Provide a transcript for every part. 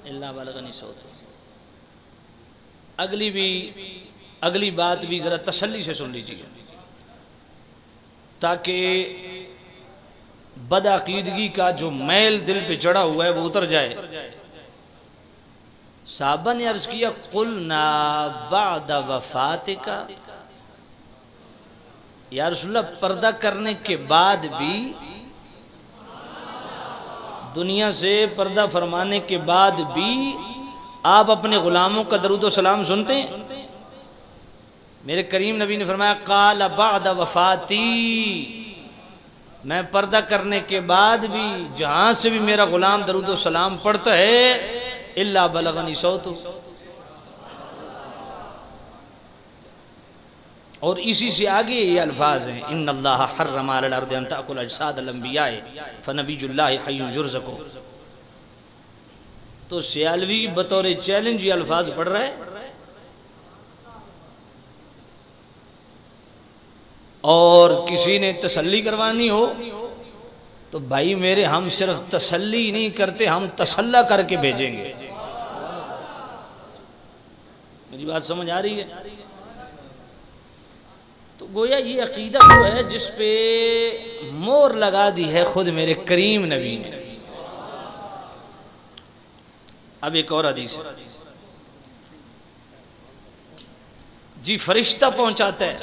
اللہ بلغنی صوت. اگلی بات بھی ذرا تسلی سے سن لیجیے تاکہ بدعقیدگی کا جو میل دل پہ چڑھا ہوا ہے وہ اتر جائے. صحابہ نے عرض کیا قلنا بعد وفاتک، یا رسول اللہ پردہ کرنے کے بعد بھی، دنیا سے پردہ فرمانے کے بعد بھی آپ اپنے غلاموں کا درود و سلام سنتے ہیں؟ میرے کریم نبی نے فرمایا قال بعد وفاتی، میں پردہ کرنے کے بعد بھی جہاں سے بھی میرا غلام درود و سلام پڑھتا ہے الا بلغنی صوت. اور اسی سے آگے یہ الفاظ ہیں ان اللہ حرم علی الارض ان تأکل اجساد الانبیاء فنبی اللہ حی یرزق. تو سیالوی بطور چیلنج یہ الفاظ پڑھ رہا ہے اور کسی نے تسلی کروانی ہو تو بھائی میرے ہم صرف تسلی نہیں کرتے، ہم تسلح کر کے بھیجیں گے. میری بات سمجھ آ رہی ہے؟ تو گویا یہ عقیدہ وہ ہے جس پہ مور لگا دی ہے خود میرے کریم نبی نے. اب ایک اور حدیث ہے جی فرشتہ پہنچاتا ہے،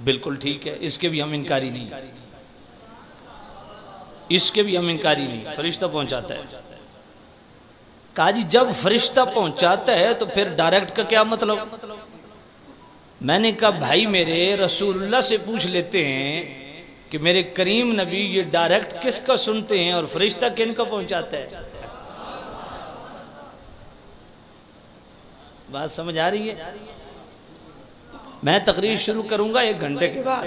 بالکل ٹھیک ہے، اس کے بھی ہم انکاری نہیں، اس کے بھی ہم انکاری نہیں، فرشتہ پہنچاتا ہے. کہا جی جب فرشتہ پہنچاتا ہے تو پھر ڈائریکٹ کا کیا مطلب؟ میں نے کہا بھائی میرے رسول اللہ سے پوچھ لیتے ہیں کہ میرے کریم نبی یہ ڈائریکٹ کس کا سنتے ہیں اور فرشتہ کن کا پہنچاتا ہے؟ بات سمجھ آ رہی ہے؟ میں تقریر شروع کروں گا 1 گھنٹے کے بعد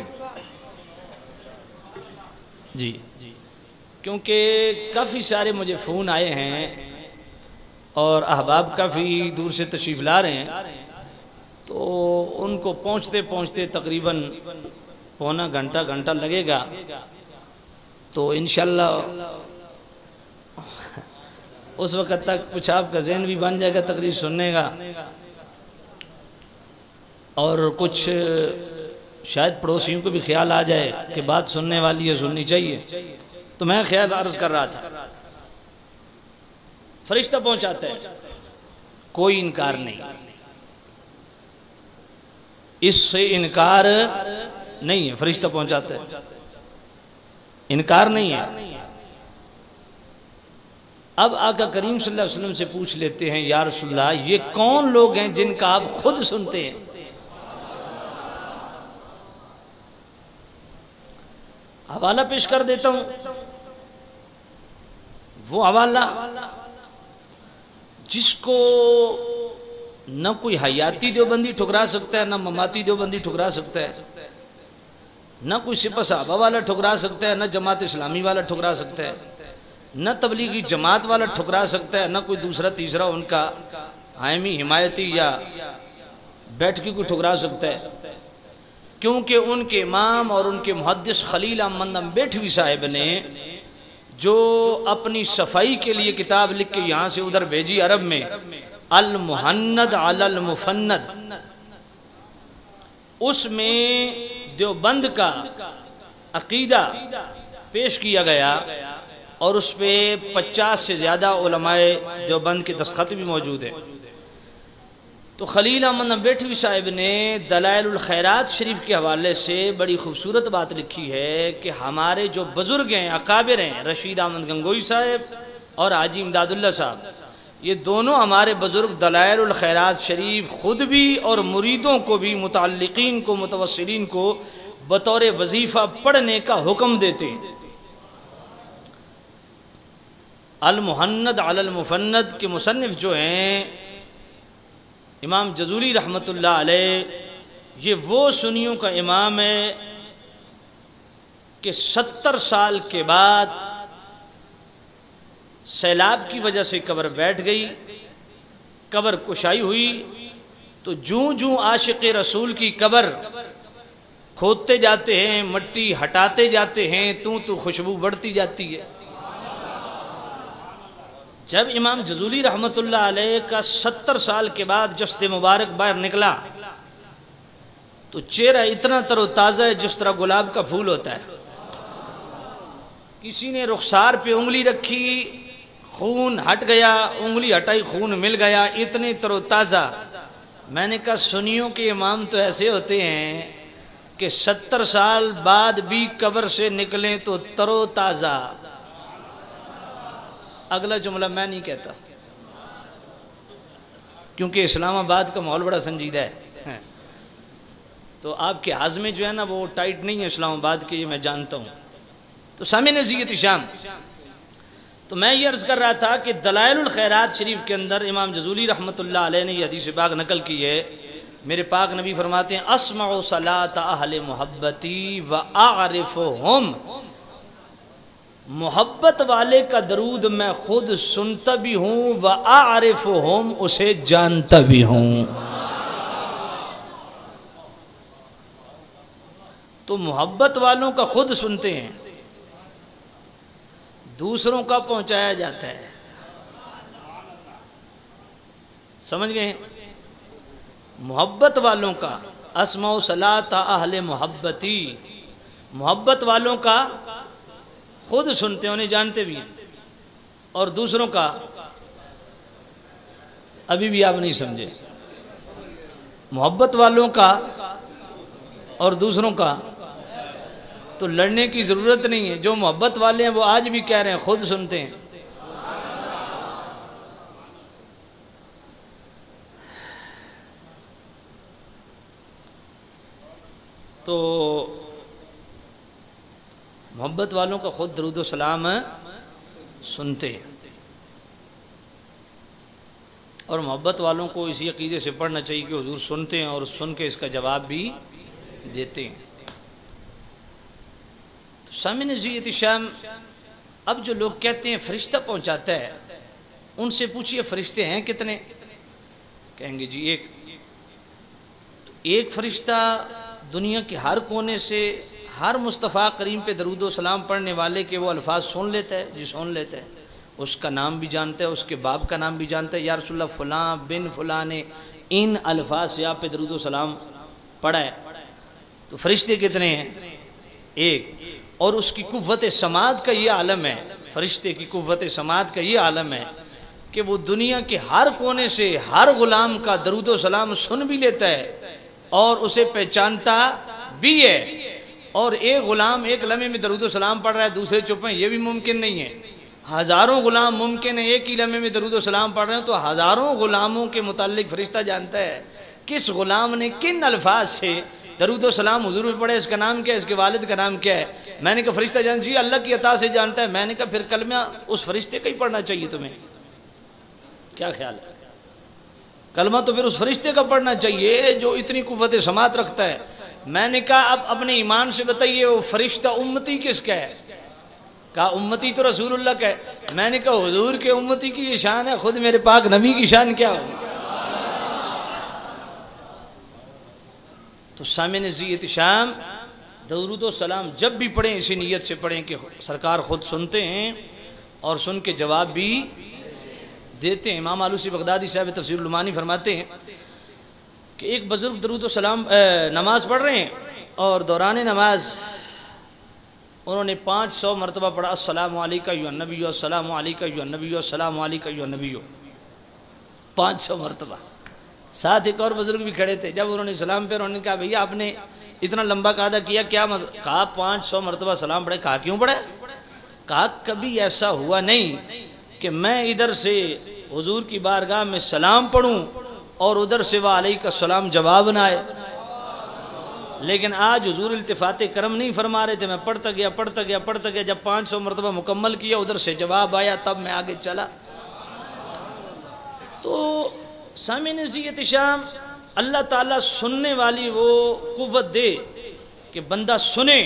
جی، کیونکہ کافی سارے مجھے فون آئے ہیں اور احباب کافی دور سے تشریف لا رہے ہیں، تو ان کو پہنچتے پہنچتے تقریباً پونا گھنٹہ لگے گا. تو انشاءاللہ اس وقت تک کچھ آپ کا ذہن بھی بن جائے گا تقریر سننے کا، اور کچھ شاید پڑوسیوں کو بھی خیال آ جائے کہ بات سننے والی ہے، سننی چاہیے. تو میں خیال عرض کر رہا تھا فرشتہ پہنچاتا ہے، کوئی انکار نہیں، اس سے انکار نہیں ہے، فرشتہ پہنچاتا ہے، انکار نہیں ہے. اب آقا کریم صلی اللہ علیہ وسلم سے پوچھ لیتے ہیں یا رسول اللہ یہ کون لوگ ہیں جن کا آپ خود سنتے ہیں؟ حوالہ پیش کر دیتا ہوں. وہ حوالہ جس کو نہ کوئی حیاتی دیوبندی ٹھکرا سکتا ہے، نہ مماتی دیوبندی ٹھکرا سکتا ہے، نہ کوئی سپہ صحابہ والا ٹھکرا سکتا ہے، نہ جماعت اسلامی والا ٹھکرا سکتا ہے، نہ تبلیغی جماعت والا ٹھکرا سکتا ہے، نہ کوئی دوسرا تیسرا ان کا حامی حمایتی یا بیٹھ کے کوئی ٹھکرا سکتا ہے. کیونکہ ان کے امام اور ان کے محدث خلیل احمد بیٹھوی صاحب نے جو اپنی صفائی کے لیے کتاب لکھ کے یہاں سے ادھر بھیجی عرب میں، المحند علی المفند، اس میں دیوبند کا عقیدہ پیش کیا گیا اور اس پہ 50 سے زیادہ علماء دیوبند کے دستخط بھی موجود ہیں. تو خلیل احمد بیٹھوی صاحب نے دلائل الخیرات شریف کے حوالے سے بڑی خوبصورت بات لکھی ہے کہ ہمارے جو بزرگ ہیں، اکابر ہیں، رشید احمد گنگوئی صاحب اور حاجی امداد اللہ صاحب، یہ دونوں ہمارے بزرگ دلائل الخیرات شریف خود بھی اور مریدوں کو بھی، متعلقین کو، متوسلین کو بطور وظیفہ پڑھنے کا حکم دیتے ہیں. المحند علی المفند کے مصنف جو ہیں امام جزولی رحمت اللہ علیہ، یہ وہ سنیوں کا امام ہے کہ 70 سال کے بعد سیلاب کی وجہ سے قبر بیٹھ گئی، قبر کشائی ہوئی، تو جوں عاشق رسول کی قبر کھودتے جاتے ہیں، مٹی ہٹاتے جاتے ہیں، تو خوشبو بڑھتی جاتی ہے۔ جب امام جزولی رحمت اللہ علیہ کا 70 سال کے بعد جسد مبارک باہر نکلا تو چہرہ اتنا تر و تازہ ہے جس طرح گلاب کا پھول ہوتا ہے۔ کسی نے رخسار پہ انگلی رکھی، خون ہٹ گیا، انگلی ہٹائی خون مل گیا، اتنے تر و تازہ۔ میں نے کہا سنیوں کے امام تو ایسے ہوتے ہیں کہ 70 سال بعد بھی قبر سے نکلیں تو تر و تازہ۔ اگلا جملہ میں نہیں کہتا کیونکہ اسلام آباد کا ماحول بڑا سنجیدہ ہے، تو آپ کے ہاضمے جو ہے نا وہ ٹائٹ نہیں ہے اسلام آباد کے، یہ میں جانتا ہوں۔ تو سامعین عزیز شام، تو میں یہ عرض کر رہا تھا کہ دلائل الخیرات شریف کے اندر امام جزولی رحمت اللہ علیہ نے یہ حدیث پاک نقل کی ہے۔ میرے پاک نبی فرماتے ہیں اسمع صلاۃ اہل محبتی واعرفہم، محبت والے کا درود میں خود سنتا بھی ہوں، واعرفہم، اسے جانتا بھی ہوں۔ تو محبت والوں کا خود سنتے ہیں، دوسروں کا پہنچایا جاتا ہے۔ سمجھ گئے؟ محبت والوں کا اسمع صلاۃ اہل محبتی، محبت والوں کا خود سنتے ہیں، انہیں جانتے بھی ہیں، اور دوسروں کا ابھی بھی آپ نہیں سمجھے۔ محبت والوں کا اور دوسروں کا تو لڑنے کی ضرورت نہیں ہے، جو محبت والے ہیں وہ آج بھی کہہ رہے ہیں خود سنتے ہیں۔ تو محبت والوں کا خود درود و سلام سنتے ہیں، اور محبت والوں کو اسی عقیدے سے پڑھنا چاہیے کہ حضور سنتے ہیں اور سن کے اس کا جواب بھی دیتے ہیں۔ تو سامعین عزیز شام، اب جو لوگ کہتے ہیں فرشتہ پہنچاتا ہے، ان سے پوچھئے فرشتے ہیں کتنے؟ کہیں گے جی ایک۔ تو ایک فرشتہ دنیا کے ہر کونے سے ہر مصطفیٰ کریم پہ درود و سلام پڑھنے والے کے وہ الفاظ سن لیتا ہے؟ جی سن لیتا ہے، اس کا نام بھی جانتا ہے، اس کے باپ کا نام بھی جانتا ہے، یا رسول اللہ فلاں بن فلاں نے ان الفاظ سے آپ پہ درود و سلام پڑھا ہے۔ تو فرشتے کتنے ہیں؟ ایک۔ اور اس کی قوت سماعت کا یہ عالم ہے، فرشتے کی قوت سماعت کا یہ عالم ہے کہ وہ دنیا کے ہر کونے سے ہر غلام کا درود و سلام سن بھی لیتا ہے اور اسے پہچانتا بھی ہے۔ اور ایک غلام ایک لمحے میں درود و سلام پڑھ رہا ہے، دوسرے چپ ہیں، یہ بھی ممکن نہیں ہے۔ ہزاروں غلام ممکن ہے ایک ہی لمحے میں درود و سلام پڑھ رہے ہیں، تو ہزاروں غلاموں کے متعلق فرشتہ جانتا ہے کس غلام نے کن الفاظ سے درود و سلام حضور میں پڑھے، اس کا نام کیا ہے، اس کے والد کا نام کیا ہے۔ میں نے کہا فرشتہ جان جی اللہ کی عطا سے جانتا ہے۔ میں نے کہا پھر کلمہ اس فرشتے کا ہی پڑھنا چاہیے تمہیں، کیا خیال ہے؟ کلمہ تو پھر اس فرشتے کا پڑھنا چاہیے جو اتنی قوت سماعت رکھتا ہے۔ میں نے کہا اب اپنے ایمان سے بتائیے وہ فرشتہ امتی کس کا ہے؟ کہا امتی تو رسول اللہ کا ہے۔ میں نے کہا حضور کے امتی کی یہ شان ہے، خود میرے پاک نبی کی شان کیا ہو؟ تو سامعین عزیز شام، درود و سلام جب بھی پڑھیں اسی نیت سے پڑھیں کہ سرکار خود سنتے ہیں اور سن کے جواب بھی دیتے ہیں۔ امام آلوسی بغدادی صاحب تفسیر العمانی فرماتے ہیں کہ ایک بزرگ درود و سلام نماز پڑھ رہے ہیں اور دوران نماز انہوں نے 500 مرتبہ پڑھا السلام علیکہ ایھا النبی، السلام علیکہ ایھا النبی، السلام علیکہ ایھا النبی، 500 مرتبہ۔ ساتھ ایک اور بزرگ بھی کھڑے تھے، جب انہوں نے سلام پہ انہوں نے کہا بھئی آپ نے اتنا لمبا قاعدہ کیا کیا کہا 500 مرتبہ سلام پڑھے۔ کہا کیوں پڑھے؟ کہا کبھی ایسا ہوا نہیں کہ میں ادھر سے حضور کی بارگاہ میں سلام پڑھوں اور ادھر سے وعلیکہ السلام جواب نہ آئے، لیکن آج حضور التفات کرم نہیں فرما رہے تھے، میں پڑھتا گیا، جب 500 مرتبہ مکمل کیا ادھر سے جواب آیا، تب میں آگے چلا۔ تو سامعین عزیز شام، اللہ تعالیٰ سننے والی وہ قوت دے کہ بندہ سنے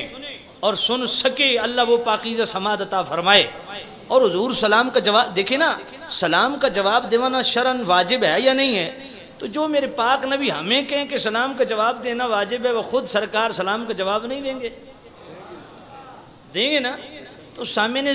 اور سن سکے، اللہ وہ پاکیزہ سماعت عطا فرمائے۔ اور حضور سلام کا جواب دیکھیں نا، سلام کا جواب دیوانا شرعاً واجب ہے یا نہیں ہے؟ تو جو میرے پاک نبی ہمیں کہیں کہ سلام کا جواب دینا واجب ہے، وہ خود سرکار سلام کا جواب نہیں دیں گے نا؟ تو سامعین